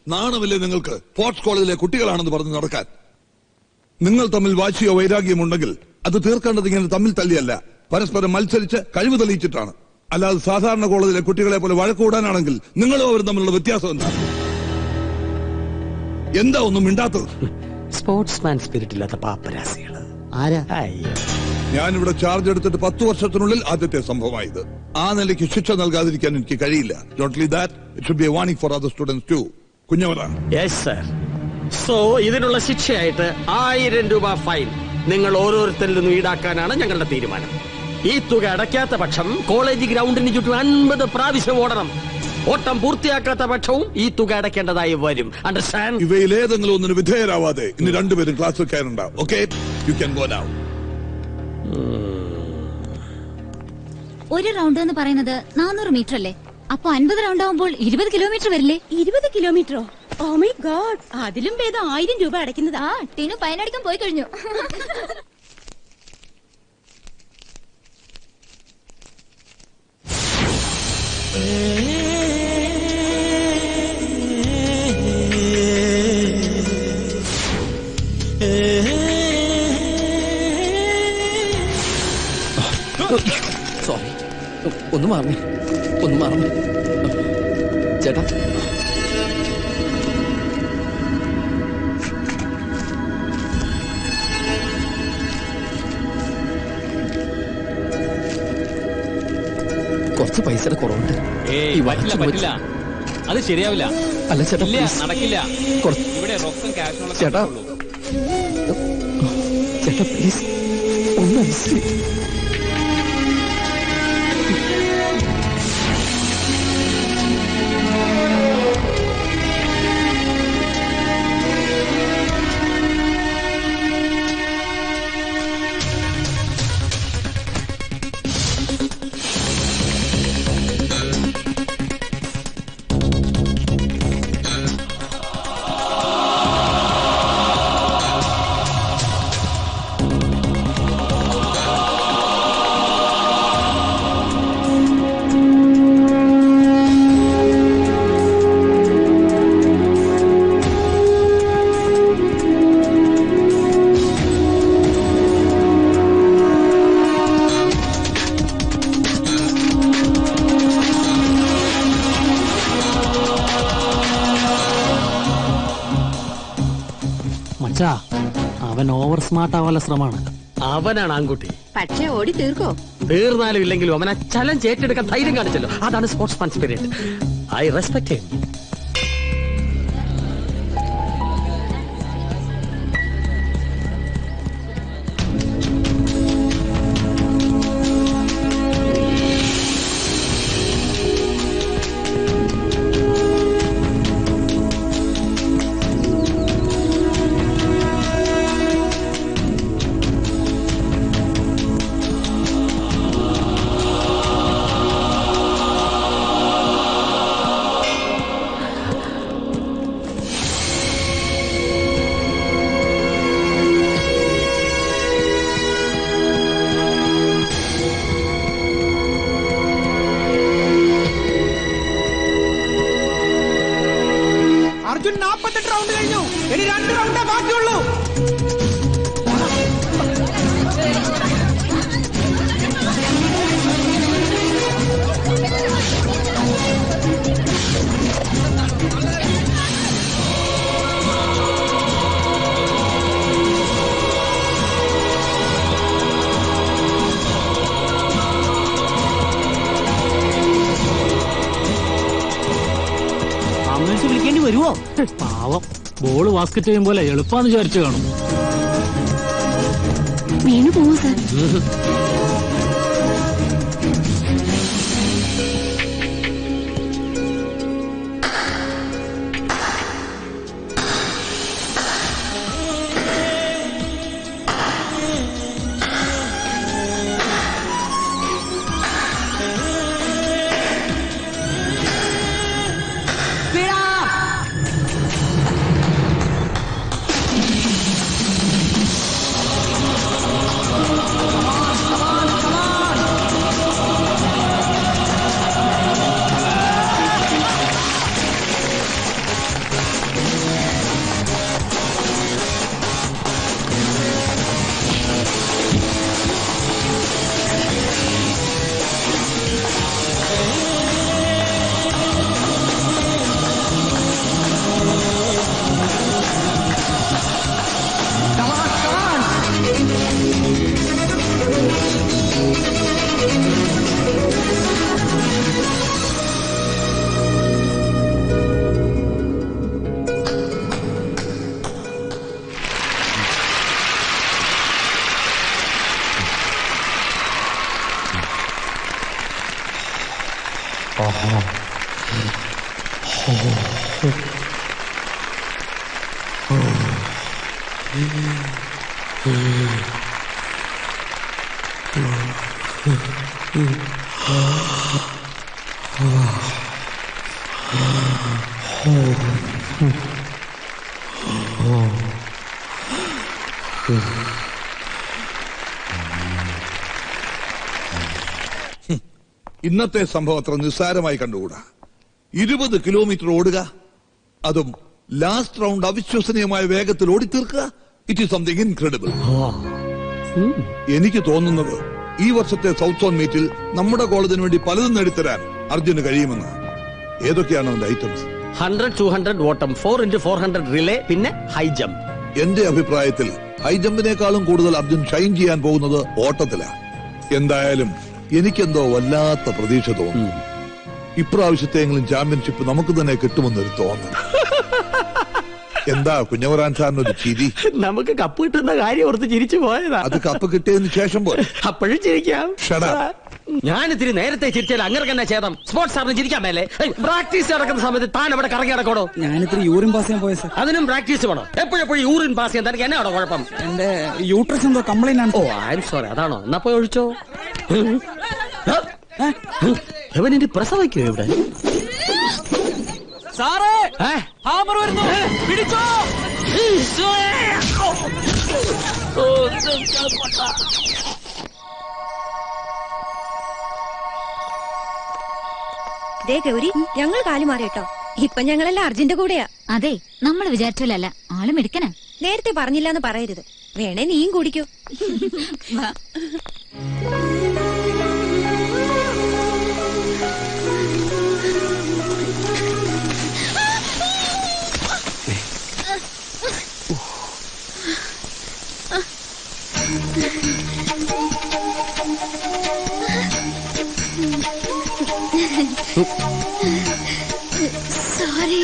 നാണമില്ലേ നിങ്ങൾക്ക്? സ്പോർട്സ് കോളേജിലെ കുട്ടികളാണെന്ന് പറഞ്ഞ് നടക്കാൻ. നിങ്ങൾ തമ്മിൽ വാശിയോ വൈരാഗ്യമുണ്ടെങ്കിൽ അത് തീർക്കേണ്ടത് ഇങ്ങനെ തമ്മിൽ തല്ലിയല്ല, പരസ്പരം മത്സരിച്ച് കഴിവ് തെളിയിച്ചിട്ടാണ്. അല്ലാതെ സാധാരണ കോളേജിലെ കുട്ടികളെ പോലെ വഴക്കൂടാനാണെങ്കിൽ നിങ്ങളും അവരും തമ്മിലുള്ള വ്യത്യാസം എന്താ ഒന്നും മിണ്ടാത്തത്? സ്പോർട്സ്മാൻ സ്പിരിറ്റ് ഇല്ലാത്ത പാപ്പരാസികള്. ഞാനിവിടെ ചാർജ് എടുത്തിട്ട് 10 വർഷത്തിനുള്ളിൽ ആദ്യത്തെ സംഭവമായത്. ആ നിലയ്ക്ക് ശിക്ഷ നൽകാതിരിക്കാൻ എനിക്ക് കഴിയില്ല. Not only that, it should be a warning for other students too. കുഞ്ഞവരാണ്. Yes sir. So ഇതിനുള്ള ശിക്ഷയായിട്ട് 1000 രൂപ ഫൈൻ നിങ്ങൾ ഓരോരുത്തരിൽ നിന്നും ഈടാക്കാനാണ് ഞങ്ങളുടെ തീരുമാനം. ഈ തുക അടയ്ക്കാത്ത പക്ഷം കോളേജ് ഗ്രൗണ്ടിന് ചുറ്റും 50 പ്രാവശ്യം ഓടണം. ഓട്ടം പൂർത്തിയാക്കാത്ത പക്ഷവും ഈ തുക അടയ്ക്കേണ്ടതായി വരും. അണ്ടർസ്റ്റാൻഡ്? ഇവയിൽ ഏതെങ്കിലും ഒന്നിന് വിധേയരാവാതെ ഇനി രണ്ടുപേരും ക്ലാസ്സിൽ കയറുണ്ടാവും. Okay, you can go now. ഒരു റൗണ്ട് എന്ന് പറയുന്നത് 400 മീറ്റർ അല്ലേ? അപ്പൊ 50 റൗണ്ട് ആവുമ്പോൾ 20 കിലോമീറ്റർ വരില്ലേ? 20 കിലോമീറ്ററോ? ഓ മൈ ഗോഡ്, അതിലും ഭേദം 1000 രൂപ അടയ്ക്കുന്നത്. ആ ടീനു ഫൈനടിക്കാൻ പോയി കഴിഞ്ഞു. സോറി, ഒന്ന് മാറണേ, ചേട്ടാ. കുറച്ച് പൈസയുടെ കുറവുണ്ട്. പറ്റില്ല, അത് ശരിയാവില്ല. അല്ല ചേട്ടാ, നടക്കില്ല. ഇവിടെ റൊക്കം ക്യാഷുള്ള ചേട്ടാ, ചേട്ടാ പ്ലീസ് ഒന്ന് അനുസരിച്ച്. അവൻ ഓവർ സ്മാർട്ട് ആവാനുള്ള ശ്രമമാണ്. അവനാണ് ആൺകുട്ടി. പക്ഷേ ഓടി തീർക്കോ? തീർന്നാലും ഇല്ലെങ്കിലും അവനെ ചലഞ്ച് ഏറ്റെടുക്കാൻ ധൈര്യം കാണിച്ചല്ലോ. അതാണ് sportsman spirit. I respect him. Arjun 48 round കഴിഞ്ഞു. ഇനി 2 റൗണ്ടേ ബാക്കിയുള്ളൂ. ആംബുലൻസ് വിളിക്കേണ്ടി വരുമോ? പാവം, ബോള് ബാസ്കറ്റ് ചെയ്യും പോലെ എളുപ്പാന്ന് വിചാരിച്ചു കാണും. വീണു പോവോ സാർ? ഇന്നത്തെ സംഭവം അത്ര നിസ്സാരമായി കണ്ടുകൂടാ. 20 കിലോമീറ്റർ ഓടുക, അതും ലാസ്റ്റ് റൗണ്ട് അവിശ്വസനീയമായ വേഗത്തിൽ ഓടിത്തീർക്കുക. It is something incredible. എനിക്ക് തോന്നുന്നത് ഈ വർഷത്തെ സൗത്ത് സോൺ മീറ്റിൽ നമ്മുടെ കോളേജിന് വേണ്ടി പലതും നേടിത്തരാൻ അർജുന് കഴിയുമെന്ന്. ഏതൊക്കെയാണ് അവന്റെ ഐറ്റംസ്? 100, 200 ഓട്ടം, 4x400 റിലേ, പിന്നെ ഹൈ ജമ്പ്. എന്റെ അഭിപ്രായത്തിൽ ഹൈ ജമ്പിനേക്കാളും കൂടുതൽ അർജുൻ ഷൈൻ ചെയ്യാൻ പോകുന്നത് ഓട്ടത്തിലാണ്. എന്തായാലും എനിക്കെന്തോ വല്ലാത്ത പ്രതീക്ഷ തോന്നുന്നു. ഇപ്രാവശ്യത്തെങ്കിലും ചാമ്പ്യൻഷിപ്പ് നമുക്ക് തന്നെ കിട്ടുമെന്നൊരു തോന്നൽ. എന്താ കുഞ്ഞവറാൻ സാറിനൊരു ചിരി? നമുക്ക് കപ്പ് കിട്ടുന്ന കാര്യം ഓർത്ത് ചിരിച്ചു പോയതാ. അത് കപ്പ് കിട്ടിയതിന് ശേഷം പോലെ അപ്പോഴും ചിരിക്കാം. Shut up. ഞാൻ ഇത്തിരി നേരത്തെ ചിരിച്ചാൽ അങ്ങനെ തന്നെ ചേതം. സ്പോർട്സ് സാറിന് ചിരിക്കാൻ മേലെ. പ്രാക്ടീസ് നടക്കുന്ന സമയത്ത് താൻ അവിടെ കറങ്ങി നടക്കണോ? ഞാനിത്തിരി യൂറിൻ പാസ് ചെയ്യാൻ പോയ സാർ. അതിനും പ്രാക്ടീസ് വേണം. എപ്പോഴെപ്പോഴും യൂറിൻ പാസ് ചെയ്യാൻ തനിക്ക് എന്നാണോ കുഴപ്പം? എന്റെ യൂട്രസ് എന്തോ കംപ്ലൈന്റ് ആണ്. ഓ ഐ എം സോറി. അതാണോ? എന്നാ പോയി ഒഴിച്ചോ. എവനിന്റെ പ്രസവിക്കോ ഇവിടെ? സാറേ, ഹാമർ വരുന്നു, പിടിച്ചോ. ദേ ഗൗരി, ഞങ്ങൾ കാലു മാറി കേട്ടോ. ഇപ്പൊ ഞങ്ങളെല്ലാം അർജുന്റെ കൂടെയാ. അതെ, നമ്മൾ വിചാരിച്ചില്ലല്ല, ആള് മിടുക്കനാ. നേരത്തെ പറഞ്ഞില്ലാന്ന് പറയരുത്. വേണേ നീയും കുടിക്കൂ. സോറി.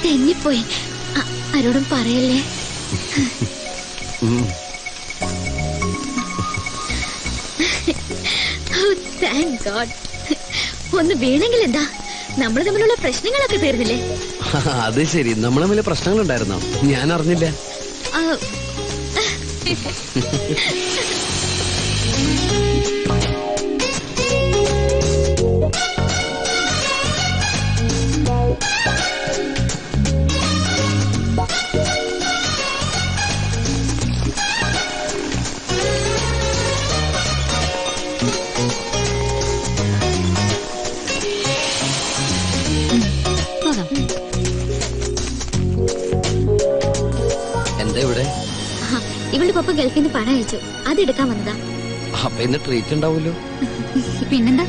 തെന്നിപ്പോയി. ആരോടും പറയല്ലേ. Thank God. ഒന്ന് വീണെങ്കിൽ എന്താ, നമ്മൾ തമ്മിലുള്ള പ്രശ്നങ്ങളൊക്കെ തീർന്നില്ലേ? അത് ശരി, നമ്മൾ തമ്മിൽ പ്രശ്നങ്ങളുണ്ടായിരുന്നോ? ഞാൻ അറിഞ്ഞില്ല. എന്താ ഇവിടെ? ഇവളുടെ പപ്പ ഗൾഫിൽ നിന്ന് പണം അയച്ചു, അത് എടുക്കാൻ വന്നതാ. അപ്പൊ ഇന്ന് ട്രീറ്റ് ഉണ്ടാവൂലോ? പിന്നെന്താ?